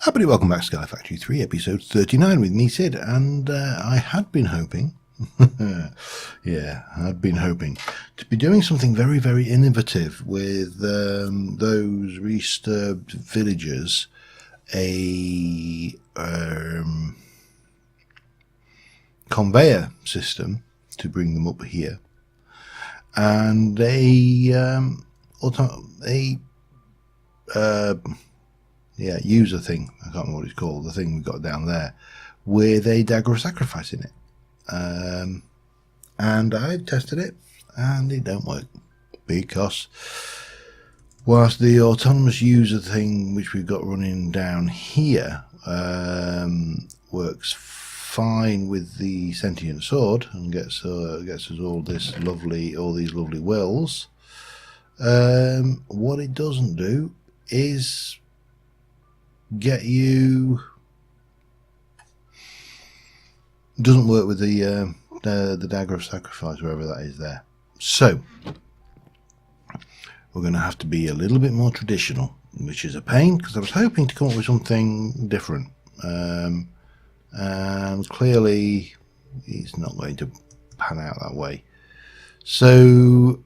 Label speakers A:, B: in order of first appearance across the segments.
A: Happily welcome back to Sky Factory 3, episode 39 with me, Sid, and I had been hoping, yeah, I had been hoping to be doing something very, very innovative with those resturbed villagers, a conveyor system to bring them up here, and user thing, I can't remember what it's called, the thing we've got down there, with a dagger of sacrifice in it. And I've tested it, and it don't work, because whilst the autonomous user thing, which we've got running down here, works fine with the sentient sword, and gets us all these lovely wills, what it doesn't do is get you, doesn't work with the dagger of sacrifice, wherever that is there. So we're going to have to be a little bit more traditional, which is a pain, because I was hoping to come up with something different, and clearly it's not going to pan out that way. So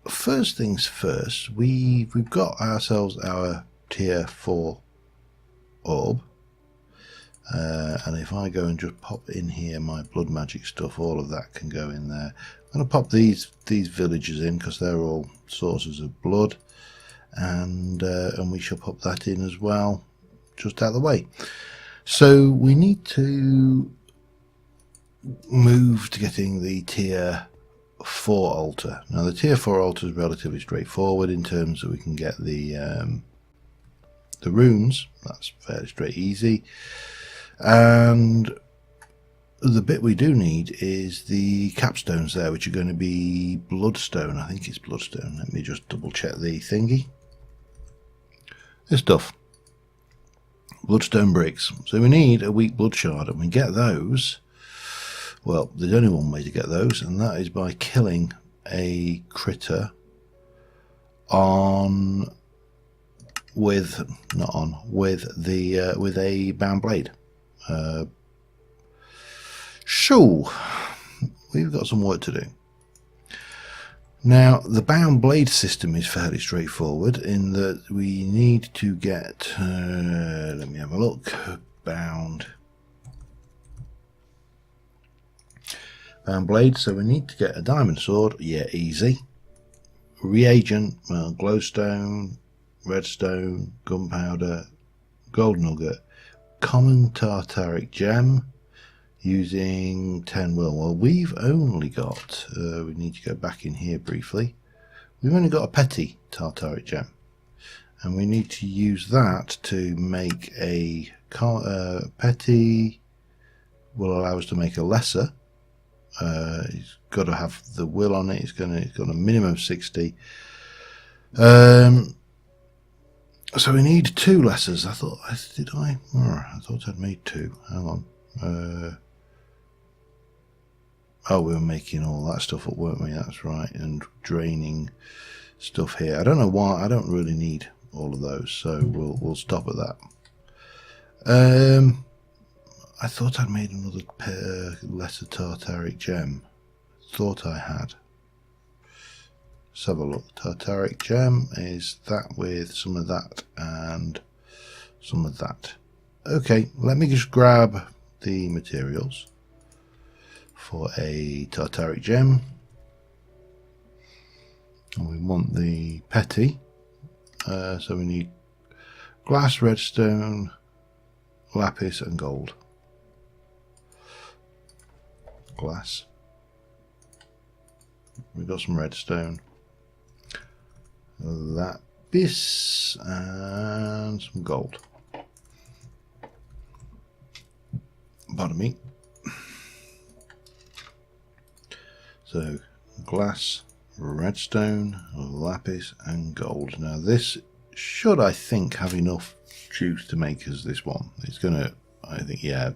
A: first things first, we've got ourselves our tier 4 orb, and if I go and just pop in here my blood magic stuff, all of that can go in there. I'm going to pop these villagers in because they're all sources of blood, and we shall pop that in as well, just out of the way. So we need to move to getting the tier 4 altar. Now the tier 4 altar is relatively straightforward in terms that we can get the runes. That's fairly easy, and the bit we do need is the capstones there, which are going to be bloodstone. I think it's bloodstone. Let me just double check the thingy. This stuff, bloodstone bricks. So we need a weak blood shard, and we get those, well, there's only one way to get those, and that is by killing a critter with a bound blade. So we've got some work to do. Now the bound blade system is fairly straightforward in that we need to get, let me have a look, bound blade. So we need to get a diamond sword, yeah, easy. Reagent, well, glowstone, redstone, gunpowder, gold nugget, common tartaric gem, using 10 will. Well, we've only got, we need to go back in here briefly, we've only got a petty tartaric gem, and we need to use that to make a petty, will allow us to make a lesser. It's got to have the will on it, it's got a minimum of 60. So we need 2 lessers. I thought I'd made 2. Hang on. Oh, we were making all that stuff up, weren't we? That's right. And draining stuff here. I don't know why. I don't really need all of those, so we'll stop at that. I thought I'd made another lesser tartaric gem. Thought I had. Let's have a look. Tartaric gem is that with some of that and some of that. Okay, let me just grab the materials for a tartaric gem. And we want the petty. So we need glass, redstone, lapis and gold. Glass. We've got some redstone, lapis and some gold. Pardon me. So glass, redstone, lapis and gold. Now this should, I think, have enough juice to make us this one. It's gonna, I think, yeah,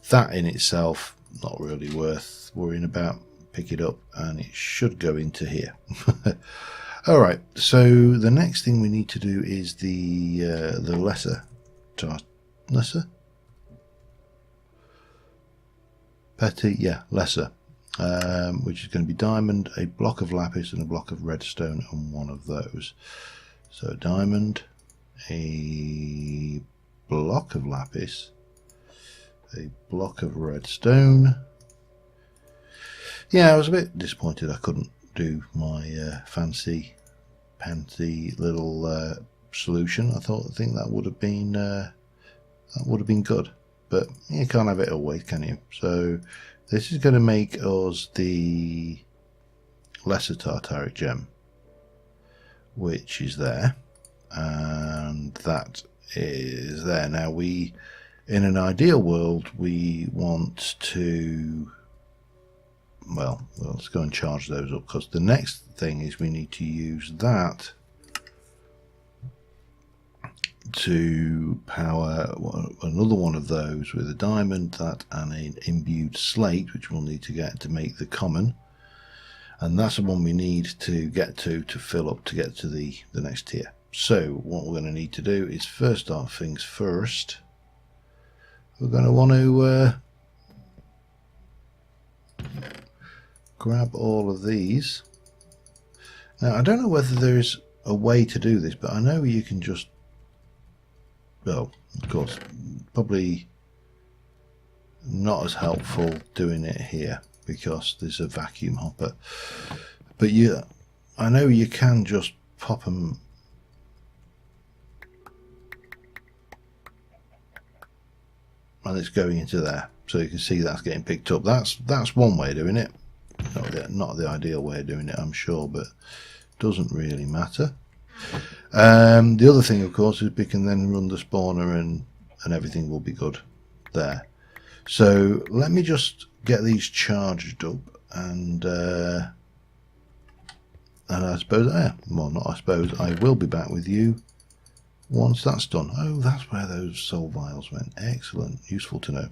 A: that in itself not really worth worrying about. Pick it up and it should go into here. Alright, so the next thing we need to do is the lesser. Lesser? Petty? Yeah, lesser. Which is going to be diamond, a block of lapis, and a block of redstone on one of those. So diamond, a block of lapis, a block of redstone. Yeah, I was a bit disappointed I couldn't do my fancy little solution. I think that would have been good, but you can't have it always, can you? So this is going to make us the lesser tartaric gem, which is there, and that is there. Now we, in an ideal world, we want to, well, let's go and charge those up, because the next thing is we need to use that to power another one of those with a diamond, that, and an imbued slate, which we'll need to get to make the common. And that's the one we need to get to fill up to get to the next tier. So what we're going to need to do is, first off things first, we're going to want to grab all of these. Now I don't know whether there's a way to do this, but I know you can just, well, of course, probably not as helpful doing it here because there's a vacuum hopper, but I know you can just pop them and it's going into there, so you can see that's getting picked up. That's one way of doing it. Not the ideal way of doing it, I'm sure, but doesn't really matter. The other thing, of course, is we can then run the spawner and everything will be good there. So let me just get these charged up, and I suppose, well, not I suppose, I will be back with you once that's done. Oh, that's where those soul vials went. Excellent, useful to know.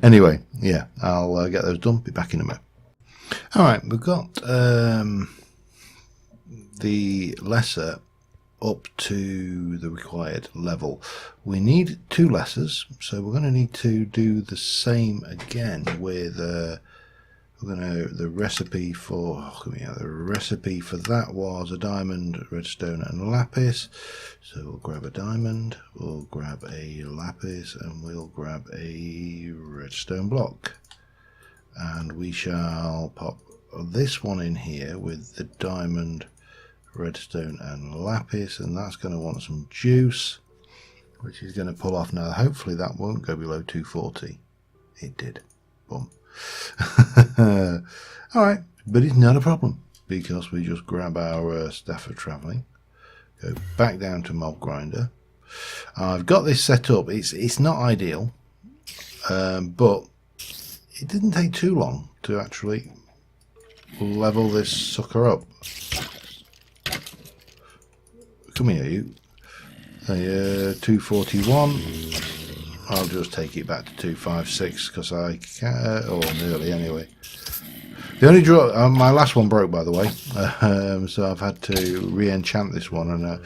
A: Anyway, yeah, I'll get those done, be back in a minute. Alright, we've got the lesser up to the required level. We need 2 lessers, so we're going to need to do the same again with the recipe for that was a diamond, redstone, and lapis. So we'll grab a diamond, we'll grab a lapis, and we'll grab a redstone block, and we shall pop this one in here with the diamond, redstone, and lapis, and that's going to want some juice, which is going to pull off. Now hopefully that won't go below 240. It did. Boom. Alright, but it's not a problem because we just grab our staff of travelling, go back down to mob grinder. I've got this set up. It's not ideal, but it didn't take too long to actually level this sucker up. Come here, you. 241. I'll just take it back to 256 because I can, or nearly anyway. The only draw, my last one broke, by the way, so I've had to re-enchant this one, and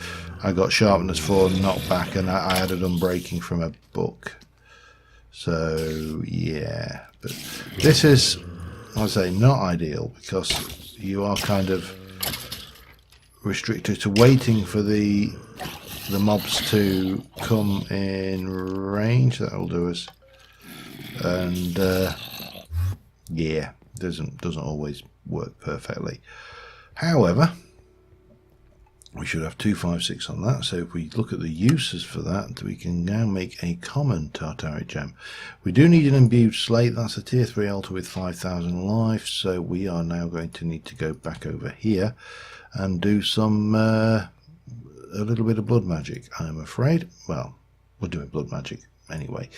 A: I got sharpness 4 knocked back, and I added unbreaking from a book. So yeah, but this is, I say, not ideal because you are kind of restricted to waiting for the mobs to come in range. That'll do us, and yeah, doesn't always work perfectly. However, we should have 256 on that, so if we look at the uses for that, we can now make a common tartaric gem. We do need an imbued slate. That's a tier 3 altar with 5,000 life, so we are now going to need to go back over here and do some a little bit of blood magic, I'm afraid. Well, we're doing blood magic anyway,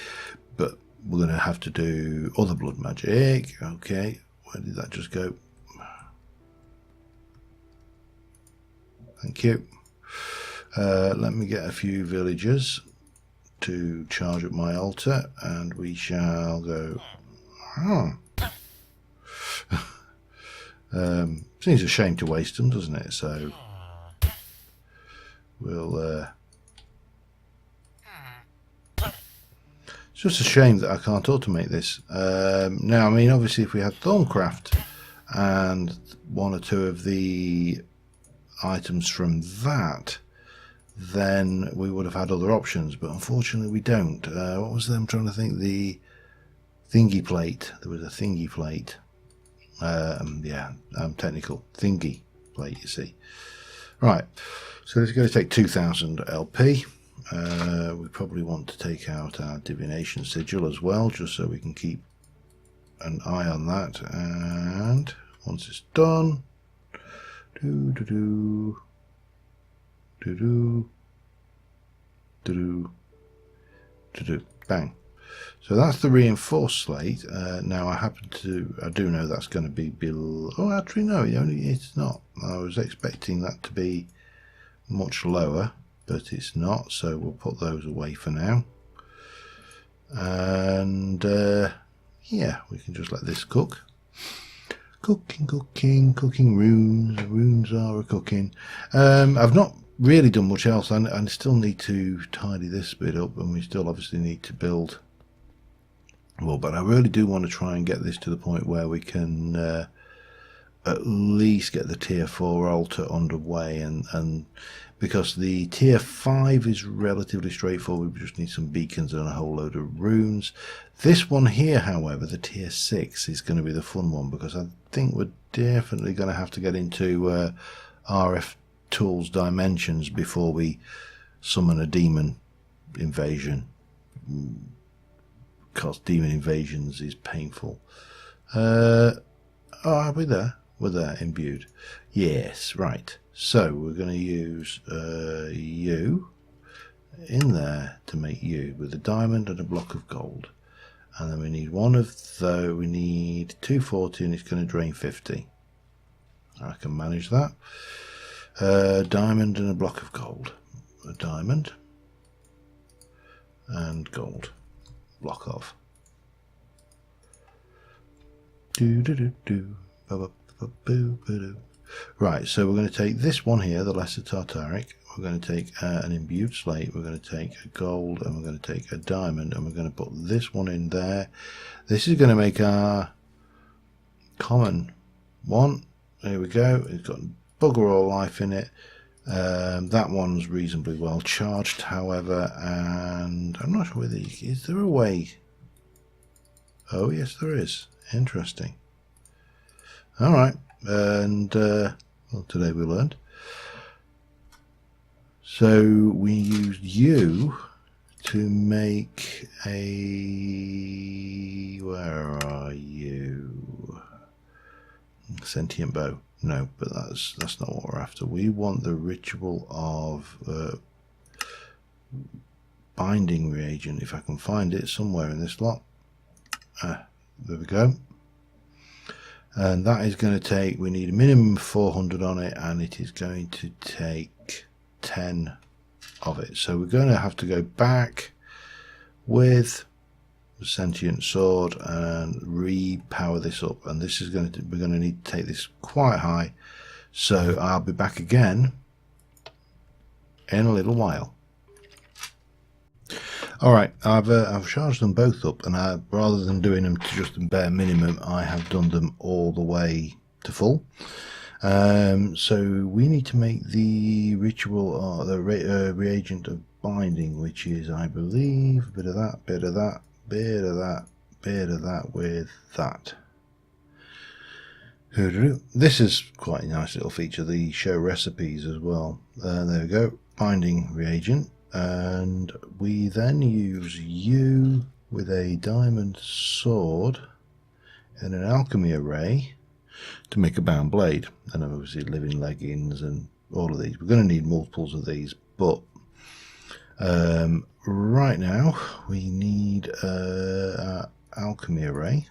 A: but we're going to have to do other blood magic. Okay, where did that just go? Thank you. Let me get a few villagers to charge up my altar, and we shall go. Seems a shame to waste them, doesn't it? So we'll it's just a shame that I can't automate this. Now, I mean, obviously if we had Thorncraft and one or two of the items from that, then we would have had other options, but unfortunately we don't. What was that? I'm trying to think. The thingy plate. There was a thingy plate. Yeah, technical thingy plate, you see. Right, so it's going to take 2000 LP. We probably want to take out our divination sigil as well, just so we can keep an eye on that. And once it's done, bang. So that's the reinforced slate. Now I do know that's going to be below. Oh, actually no, it's not. I was expecting that to be much lower, but it's not. So we'll put those away for now. And yeah, we can just let this cook. Cooking runes. Runes are a cooking. I've not really done much else. I still need to tidy this bit up, and we still obviously need to build. Well, but I really do want to try and get this to the point where we can at least get the tier 4 altar underway, and because the tier 5 is relatively straightforward, we just need some beacons and a whole load of runes. This one here, however, the tier 6 is going to be the fun one, because I think we're definitely going to have to get into RF tools dimensions before we summon a demon invasion, because demon invasions is painful. Oh, are we there? We're there, imbued. Yes, right. So we're going to use you in there to make you with a diamond and a block of gold. And then we need one of those. We need 240, and it's going to drain 50. I can manage that. Diamond and a block of gold. A diamond and gold. Block of. Right, so we're going to take this one here, the Lesser Tartaric. We're going to take an imbued slate. We're going to take a gold, and we're going to take a diamond, and we're going to put this one in there. This is going to make our common one. There we go. It's got bugger all life in it. That one's reasonably well charged, however, and I'm not sure whether is there a way. Oh yes, there is. Interesting. All right, and well, today we learned. So we used you to make a. Where are you? Sentient bow. No, but that's not what we're after. We want the ritual of binding reagent. If I can find it somewhere in this lot. There we go. And that is going to take. We need a minimum of 400 on it, and it is going to take 10 of it. So we're going to have to go back with the sentient sword and repower this up, and this is going to, we're going to need to take this quite high. So I'll be back again in a little while. All right, I've charged them both up, and rather than doing them to just the bare minimum, I have done them all the way to full. So we need to make the ritual, or the reagent of binding, which is, I believe, a bit of that, bit of that, bit of that, bit of that with that. This is quite a nice little feature. They show recipes as well. There we go, binding reagent. And we then use you with a diamond sword and an alchemy array to make a bound blade, and obviously living leggings and all of these. We're going to need multiples of these, but right now we need our alchemy array,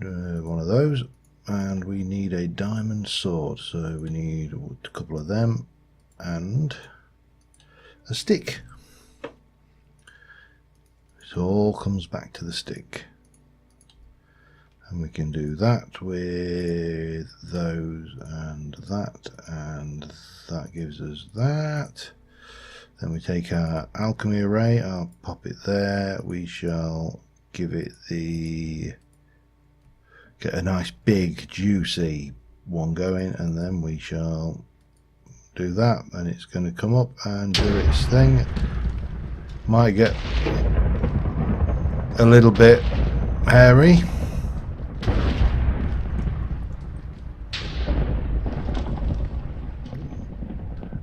A: one of those, and we need a diamond sword, so we need a couple of them and a stick. It all comes back to the stick. And we can do that with those and that gives us that. Then we take our Alchemy Array, I'll pop it there, we shall give it get a nice big juicy one going, and then we shall do that, and it's going to come up and do its thing. Might get a little bit hairy.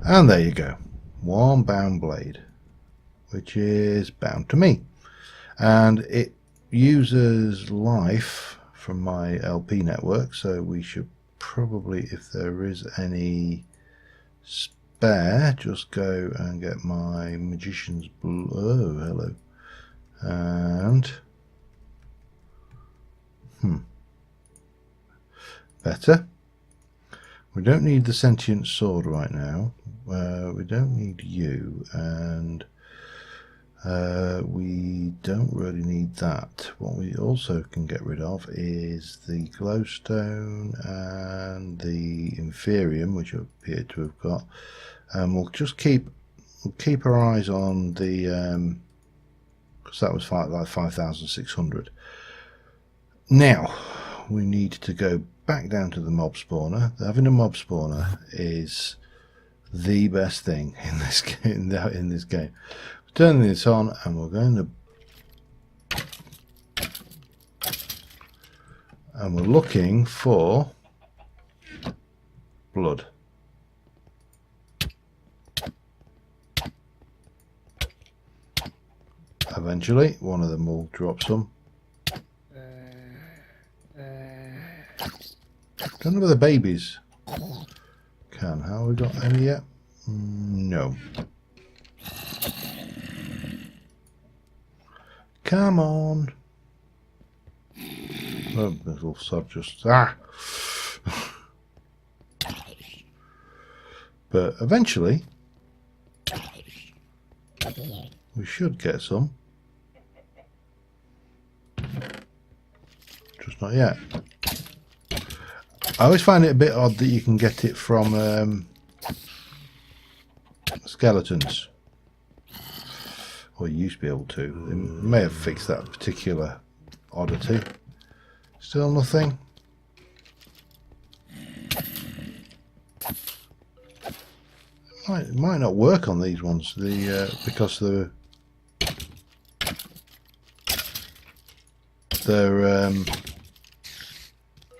A: And there you go, one bound blade, which is bound to me, and it uses life from my LP network, so we should probably, if there is any spare, just go and get my magician's oh hello, and better. We don't need the sentient sword right now. We don't need you, and we don't really need that. What we also can get rid of is the glowstone and the inferium, which appear to have got. And we'll just keep our eyes on the because that was like 5,600. Now we need to go back down to the mob spawner. Having a mob spawner is the best thing in this game. Turning this on, and we're going to, and we're looking for blood. Eventually, one of them will drop some. Don't know whether babies can. Have we got any yet? No. Come on. Oh, little sub just but eventually we should get some. Just not yet. I always find it a bit odd that you can get it from skeletons. Or you used to be able to. They may have fixed that particular oddity. Still nothing. It might not work on these ones. Because they're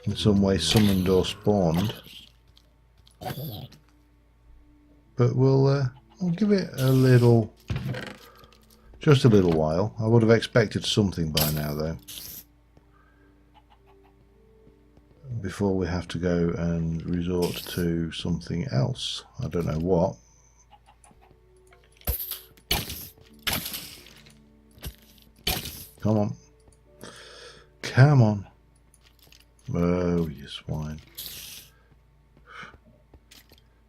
A: in some way summoned or spawned. But we'll give it a little. Just a little while. I would have expected something by now, though. Before we have to go and resort to something else. I don't know what. Come on. Come on. Oh, you swine.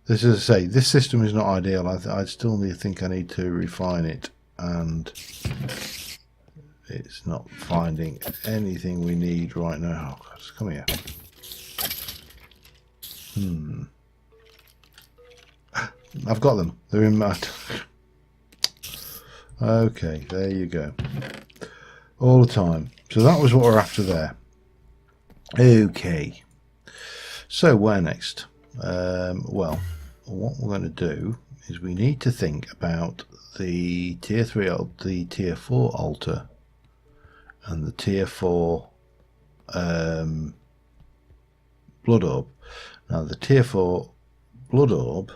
A: This, as I say, this system is not ideal. I still think I need to refine it. And it's not finding anything we need right now. Oh, God, come here. I've got them. They're in my... Okay, there you go. All the time. So that was what we're after there. Okay. So where next? Well, what we're going to do is we need to think about the tier 3, the tier 4 altar, and the tier 4 blood orb. Now the tier 4 blood orb,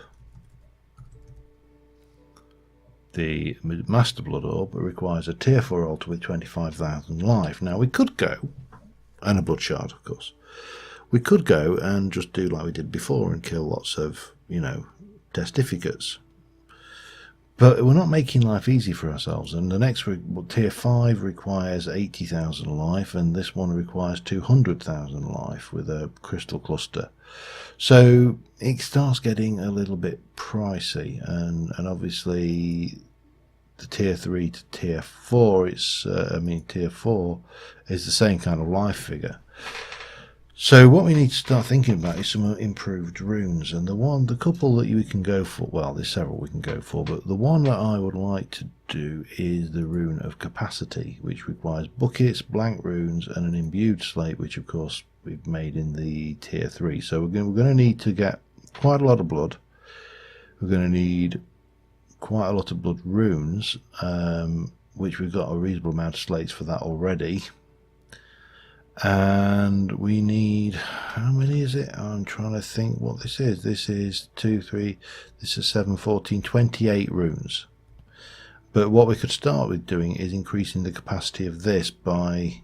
A: the master blood orb, requires a tier 4 altar with 25,000 life. Now we could go, and a blood shard of course, we could go and just do like we did before and kill lots of, you know, testificates. But we're not making life easy for ourselves, and the next tier 5 requires 80,000 life, and this one requires 200,000 life with a crystal cluster. So it starts getting a little bit pricey, and obviously the tier 3 to tier 4, it's tier 4 is the same kind of life figure. So what we need to start thinking about is some improved runes, and the couple that we can go for, well, there's several we can go for, but the one that I would like to do is the rune of capacity, which requires buckets, blank runes, and an imbued slate, which of course we've made in the tier 3. So we're going to need to get quite a lot of blood. We're going to need quite a lot of blood runes, which we've got a reasonable amount of slates for that already. And we need, how many is it? I'm trying to think what this is. This is 2, 3, this is 7, 14, 28 runes. But what we could start with doing is increasing the capacity of this by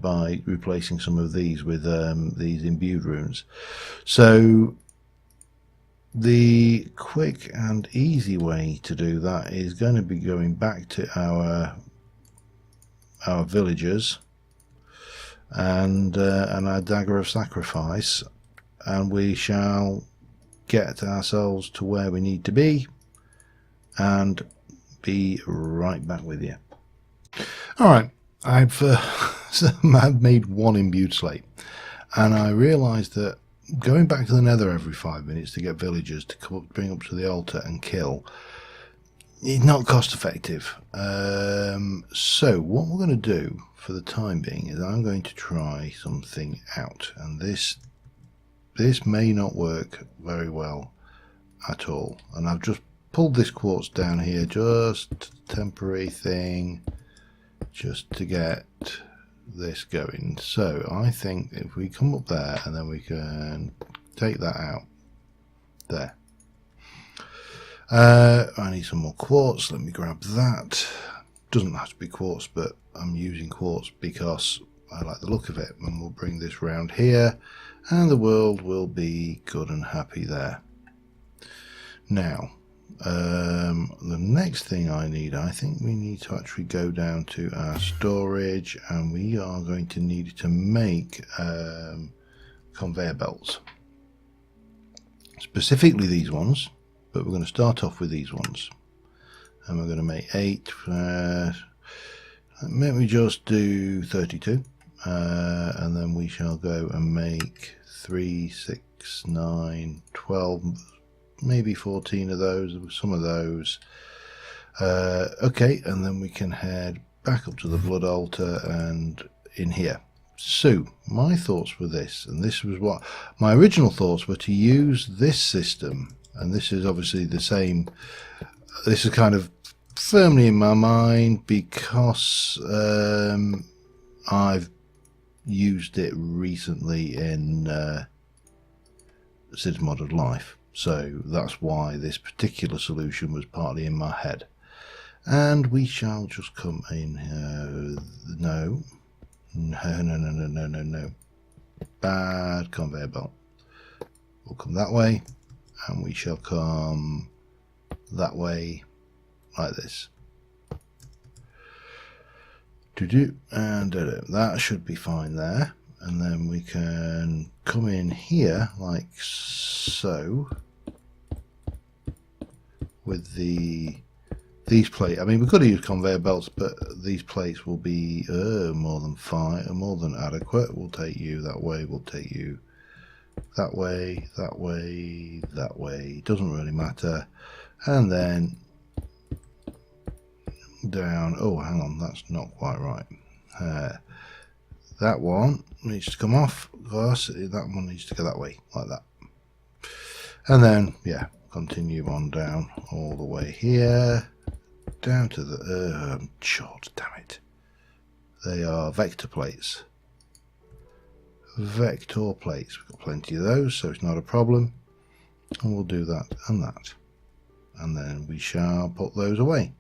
A: by replacing some of these with these imbued runes. So the quick and easy way to do that is going to be going back to our villagers and our dagger of sacrifice, and we shall get ourselves to where we need to be and be right back with you. Alright, I've made one imbued slate, and I realised that going back to the nether every 5 minutes to get villagers to come up, bring up to the altar and kill, it's not cost effective. So what we're going to do for the time being is I'm going to try something out, and this may not work very well at all, and I've just pulled this quartz down here, just a temporary thing, just to get this going. So I think if we come up there and then we can take that out there. I need some more quartz. Let me grab that. Doesn't have to be quartz, but I'm using quartz because I like the look of it. And we'll bring this round here and the world will be good and happy there. Now the next thing I think we need to actually go down to our storage, and we are going to need to make conveyor belts, specifically these ones, but we're going to start off with these ones, and we're going to make 8. Let me just do 32, and then we shall go and make 3, 6, 9, 12, maybe 14 of those, some of those. Okay, and then we can head back up to the blood altar and in here. So my thoughts were this, and this was what my original thoughts were, to use this system, and this is obviously the same. This is kind of firmly in my mind because I've used it recently in Sims Modded Life. So that's why this particular solution was partly in my head. And we shall just come in here. No. Bad conveyor belt. We'll come that way, and we shall come that way, like this. And that should be fine there. And then we can come in here like so with these plates. I mean, we could have used conveyor belts, but these plates will be more than adequate. We'll take you that way, we'll take you that way, that way, that way, doesn't really matter. And then down. Oh, hang on, that's not quite right. That one needs to come off, of course. That one needs to go that way, like that. And then, yeah, continue on down all the way here, down to the short, damn it. They are vector plates. Vector plates. We've got plenty of those, so it's not a problem. And we'll do that and that. And then we shall put those away,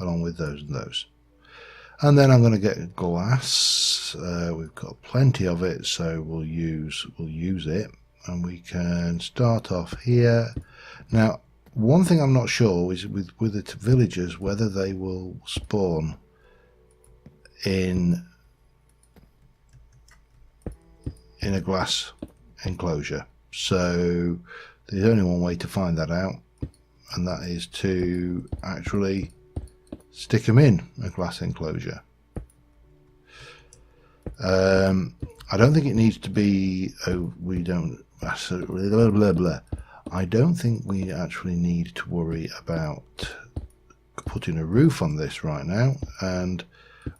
A: along with those and those. And then I'm going to get glass. We've got plenty of it, so we'll use it, and we can start off here. Now, one thing I'm not sure is with the villagers whether they will spawn in a glass enclosure. So there's only one way to find that out, and that is to actually stick them in a glass enclosure. I don't think it needs to be. Oh, we don't. Blah, blah, blah. I don't think we actually need to worry about putting a roof on this right now. And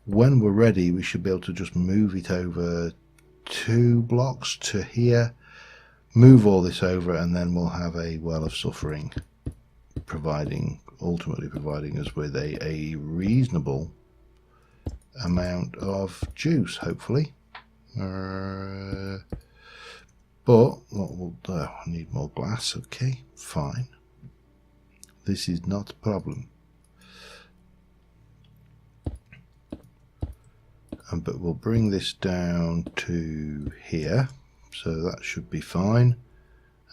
A: when we're ready, we should be able to just move it over 2 blocks to here. Move all this over, and then we'll have a well of suffering, ultimately providing us with a reasonable amount of juice, hopefully. But what we'll do, I need more glass. Okay, fine. This is not a problem. But we'll bring this down to here, so that should be fine.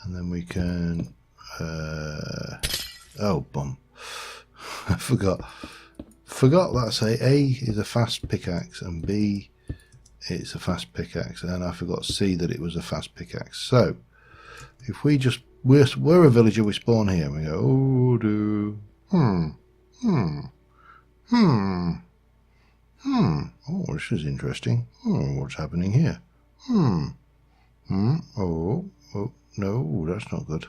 A: And then we can oh bum, I forgot that's A is a fast pickaxe and B it's a fast pickaxe, and I forgot C that it was a fast pickaxe. So if we just we're a villager, we spawn here and we go, oh do oh, this is interesting. Oh, what's happening here? Oh, no, that's not good.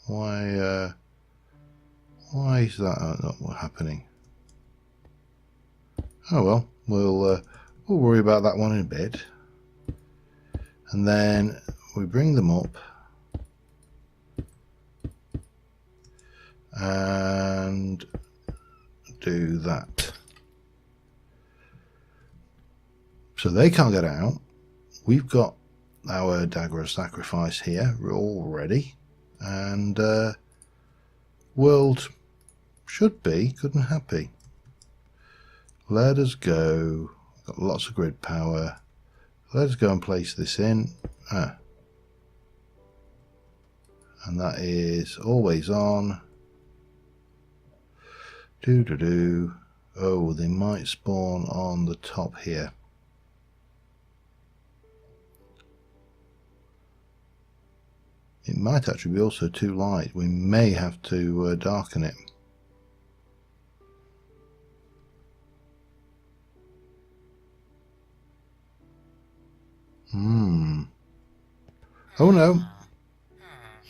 A: Why is that not happening? Oh well, we'll worry about that one in a bit. And then we bring them up and do that. So they can't get out. We've got our dagger of sacrifice here all ready, and world should be good and happy. Let us go. Got lots of grid power. Let us go and place this in. And that is always on. Oh, they might spawn on the top here. It might actually be also too light. We may have to darken it. Oh no.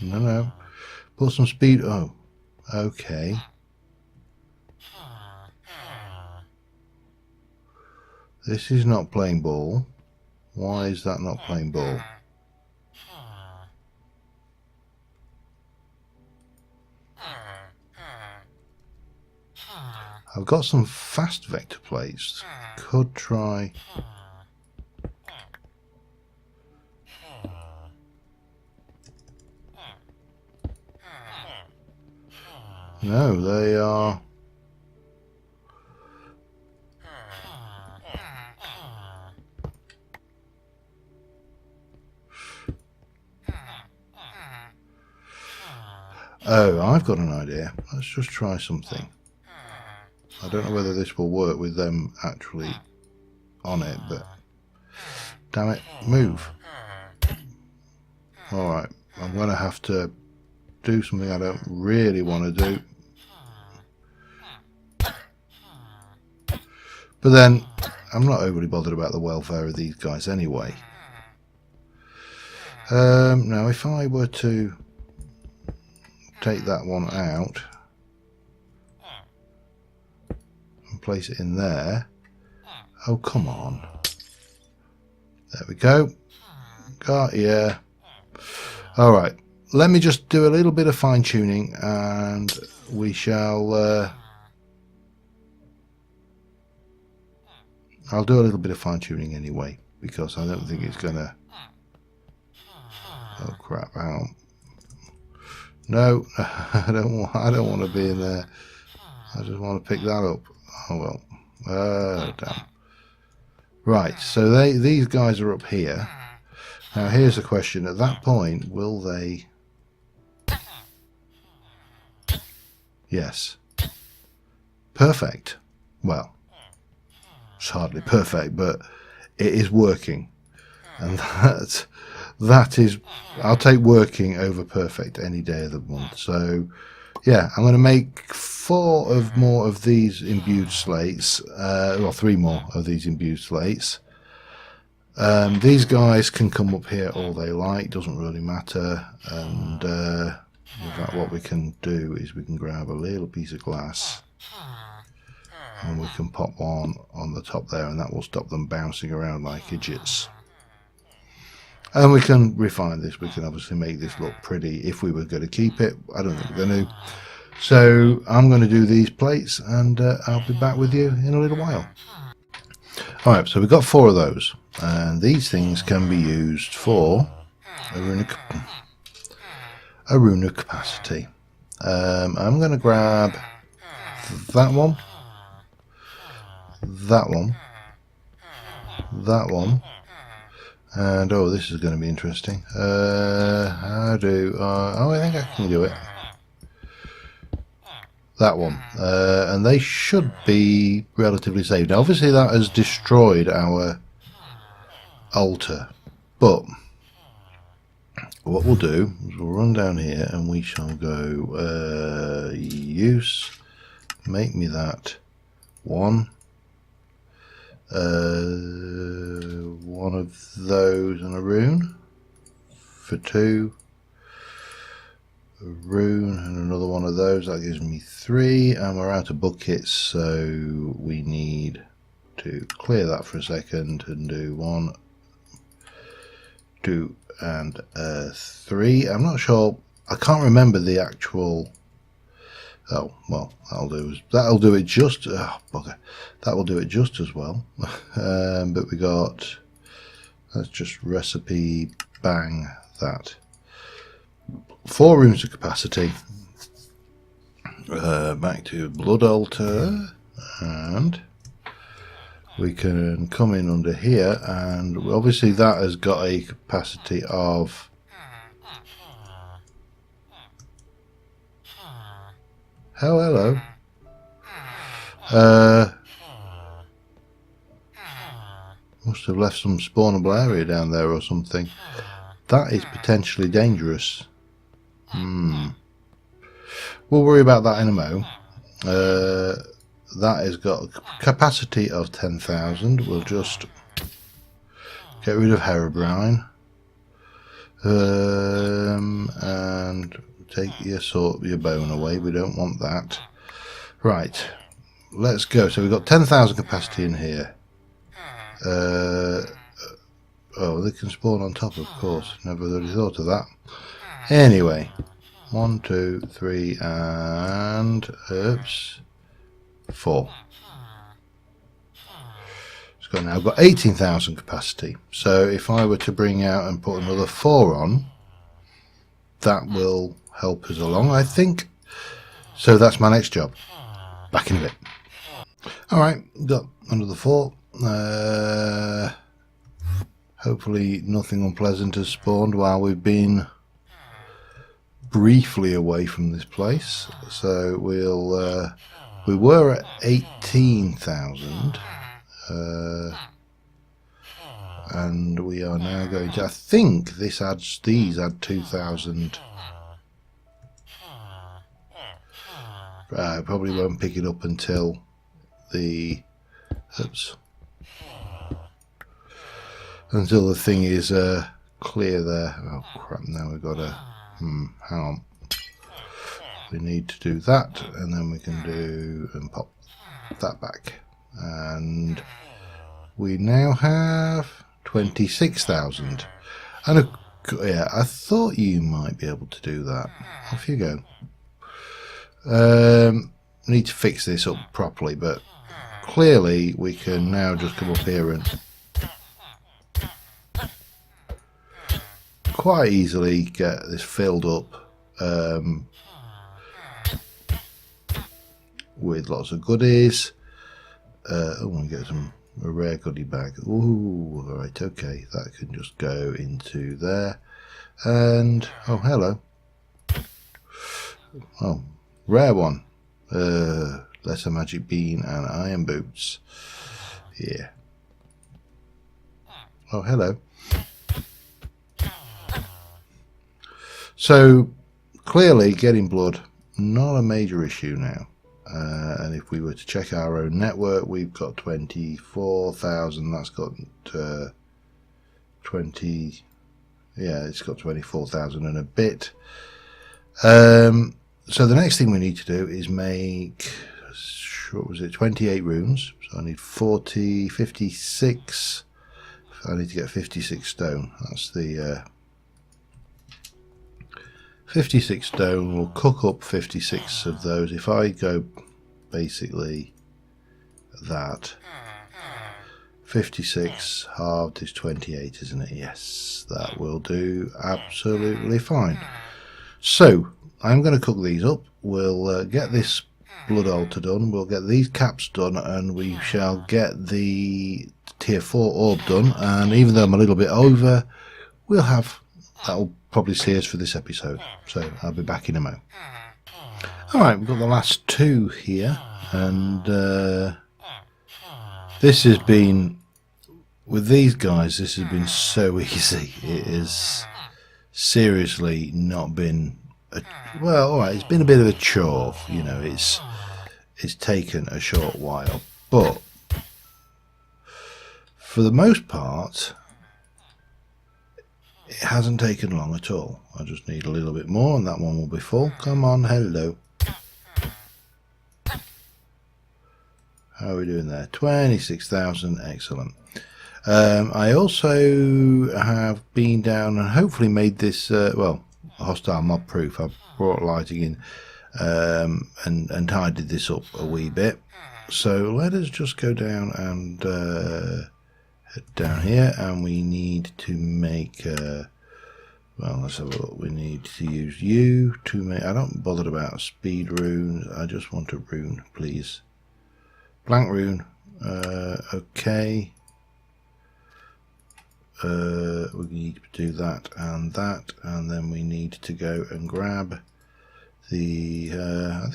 A: No. Put some speed. Oh. Okay. This is not playing ball. Why is that not playing ball? I've got some fast vector plates. Could try. No, they are. Oh, I've got an idea. Let's just try something. I don't know whether this will work with them actually on it, but damn it, move. Alright, I'm going to have to do something I don't really want to do. But then, I'm not overly bothered about the welfare of these guys anyway. Now, if I were to take that one out and place it in there. Oh, come on. There we go. Got ya. Alright, let me just do a little bit of fine tuning and we shall I'll do a little bit of fine tuning anyway, because I don't think it's gonna. Oh crap! No, I don't want to be in there. I just want to pick that up. Oh well. Damn. Right. So these guys are up here. Now here's the question. At that point, will they? Yes. Perfect. Well. It's hardly perfect, but it is working, and that is, I'll take working over perfect any day of the month. So Yeah, I'm going to make 4 more of these imbued slates, well 3 more of these imbued slates. These guys can come up here all they like, doesn't really matter, and in fact what we can do is we can grab a little piece of glass and we can pop one on the top there, and that will stop them bouncing around like idiots. And we can refine this. We can obviously make this look pretty if we were going to keep it. I don't think we're going to. So I'm going to do these plates, and I'll be back with you in a little while. Alright, so we've got 4 of those, and these things can be used for a rune of capacity. I'm going to grab that one, that one, that one, and oh, this is going to be interesting. I think I can do it. That one, and they should be relatively safe. Now, obviously, that has destroyed our altar, but what we'll do is we'll run down here and we shall go use, make me that one of those and a rune for 2. Rune and another one of those, that gives me 3, and we're out of buckets, so we need to clear that for a second and do 1, 2 and 3. I'm not sure, I can't remember the actual, oh well, that'll do it just, oh bugger, that will do it just as well. But we got, let's just recipe bang that. 4 runes of capacity. Back to blood altar, and we can come in under here, and obviously that has got a capacity of hello. Must have left some spawnable area down there or something. That is potentially dangerous. We'll worry about that in a mo. That has got a capacity of 10,000. We'll just get rid of Herobrine, and take your bone away. We don't want that. Right, let's go. So we've got 10,000 capacity in here. Oh, they can spawn on top, of course. Never really thought of that. Anyway, 1, 2, 3, and oops, 4. So now I've got 18,000 capacity. So if I were to bring out and put another 4 on, that will help us along, I think. So that's my next job. Back in a bit. Alright, got another 4. Hopefully nothing unpleasant has spawned while we've been briefly away from this place. So we'll we were at 18,000, and we are now going to, I think these add 2,000. I probably won't pick it up until the until the thing is clear there. Oh crap, now we've got to hang on, we need to do that, and then we can do and pop that back, and we now have 26,000. And yeah, I thought you might be able to do that. Off you go. Need to fix this up properly, but clearly we can now just come up here and quite easily get this filled up with lots of goodies. Oh, we get a rare goodie bag. Ooh, alright, okay, that can just go into there. And oh, hello. Oh, rare one. Lesser magic bean and iron boots. Yeah. Oh, hello. So clearly getting blood not a major issue now. And if we were to check our own network, we've got 24,000. That's got 20. Yeah, it's got 24,000 and a bit. So the next thing we need to do is make, what was it, 28 runes. So I need 40, 56. I need to get 56 stone. That's the 56 stone. Will cook up 56 of those. If I go basically that, 56 halved is 28, isn't it? Yes, that will do absolutely fine. So I'm going to cook these up. We'll get this blood altar done. We'll get these caps done, and we shall get the tier 4 orb done. And even though I'm a little bit over, we'll have, that'll probably see us for this episode. So I'll be back in a mo. Alright, we've got the last two here, and this has been, with these guys, this has been so easy. It has seriously not been well, alright, it's been a bit of a chore, you know, it's taken a short while, but for the most part it hasn't taken long at all. I just need a little bit more and that one will be full. Come on, hello. How are we doing there? 26,000, excellent. I also have been down and hopefully made this well, hostile mob proof. I've brought lighting in and tidied this up a wee bit. So let us just go down and head down here, and we need to make well, let's have a look. We need to use you to make, I don't bother about speed runes, I just want a rune, please. Blank rune. Okay. We need to do that, and then we need to go and grab the I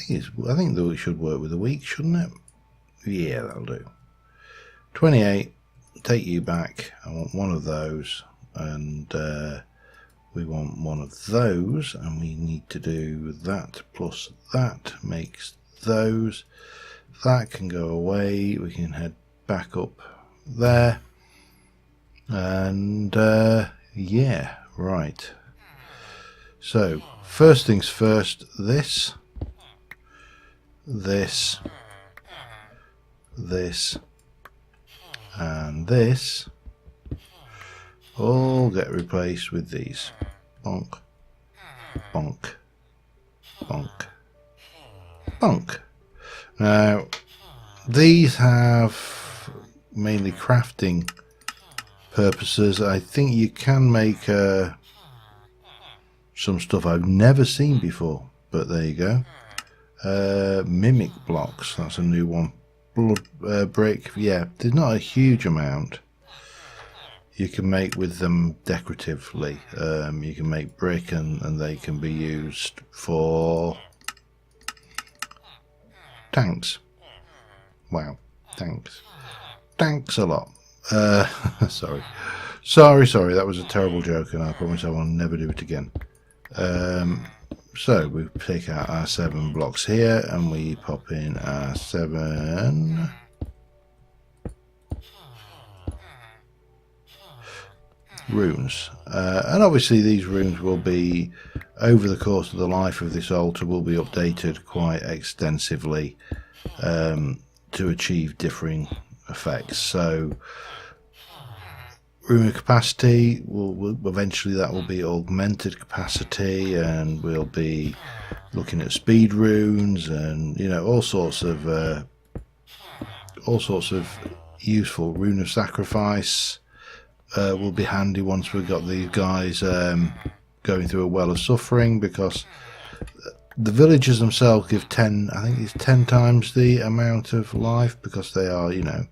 A: think that it should work with a week, shouldn't it? Yeah, that'll do. 28. Take you back. I want one of those, and we want one of those, and we need to do that plus that makes those. That can go away. We can head back up there. And yeah, right. So first things first, this, and this all get replaced with these. Bonk, bonk, bonk, bonk. Now these have mainly crafting purposes. I think you can make some stuff I've never seen before, but there you go. Mimic blocks, that's a new one. Blood brick, yeah, there's not a huge amount you can make with them decoratively. You can make brick, and they can be used for tanks. Wow, tanks a lot. Sorry, that was a terrible joke, and I promise I will never do it again. So we take out our 7 blocks here, and we pop in our 7 runes, and obviously these runes will be, over the course of the life of this altar, will be updated quite extensively to achieve differing effects. So rune capacity will eventually, that will be augmented capacity, and we'll be looking at speed runes, and you know, all sorts of useful. Rune of sacrifice will be handy once we've got these guys going through a well of suffering, because the villagers themselves give 10, I think it's 10 times the amount of life, because they are, you know,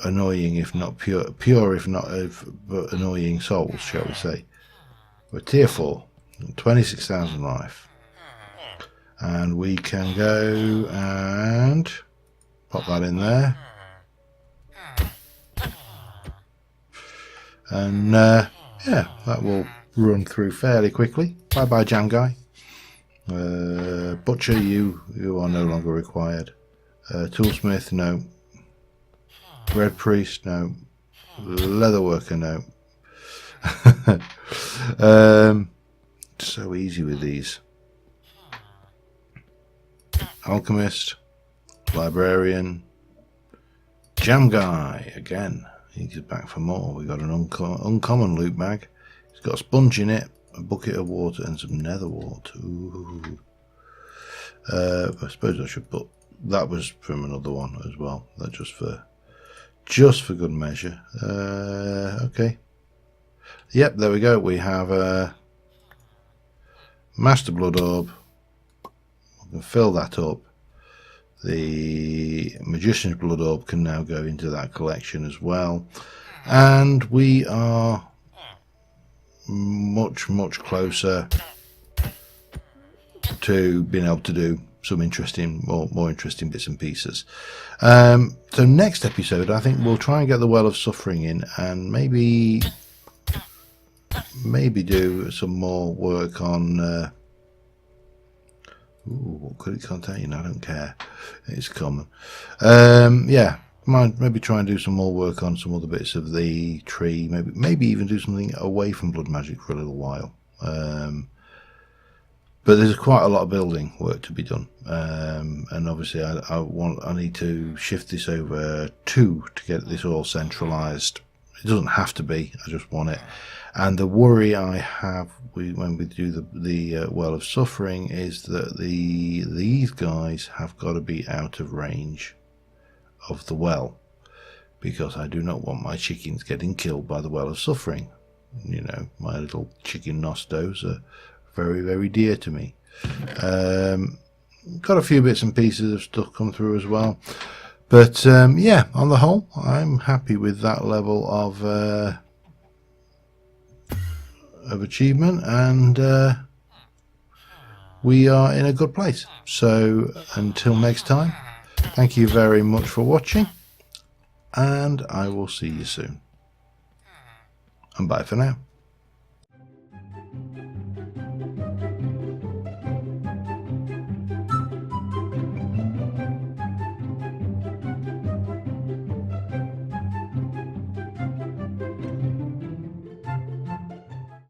A: annoying if not pure if not but annoying souls, shall we say. We're tier 4, 26,000 life, and we can go and pop that in there, and yeah, that will run through fairly quickly. Bye bye, jam guy. Butcher, you are no longer required. Toolsmith, no. Red Priest, no. Leatherworker, no. So easy with these. Alchemist, Librarian, Jam Guy again. He's back for more. We got an uncommon loot bag. It's got a sponge in it, a bucket of water, and some nether wart. Ooh. I suppose I should put that was from another one as well. That just for good measure. Okay. Yep, there we go. We have a Master Blood Orb. We can fill that up. The Magician's Blood Orb can now go into that collection as well. And we are much closer to being able to do some interesting, more interesting bits and pieces. So next episode, I think we'll try and get the Well of Suffering in, and maybe do some more work on. What could it contain? I don't care. It's common. Yeah, maybe try and do some more work on some other bits of the tree. Maybe even do something away from blood magic for a little while. But there's quite a lot of building work to be done, and obviously I need to shift this over to get this all centralized. It doesn't have to be. I just want it. And the worry I have when we do the Well of Suffering is that these guys have got to be out of range of the well, because I do not want my chickens getting killed by the Well of Suffering. You know, my little chicken nostos are very dear to me. Got a few bits and pieces of stuff come through as well, but yeah, on the whole, I'm happy with that level of achievement, and we are in a good place. So until next time, thank you very much for watching, and I will see you soon, and bye for now.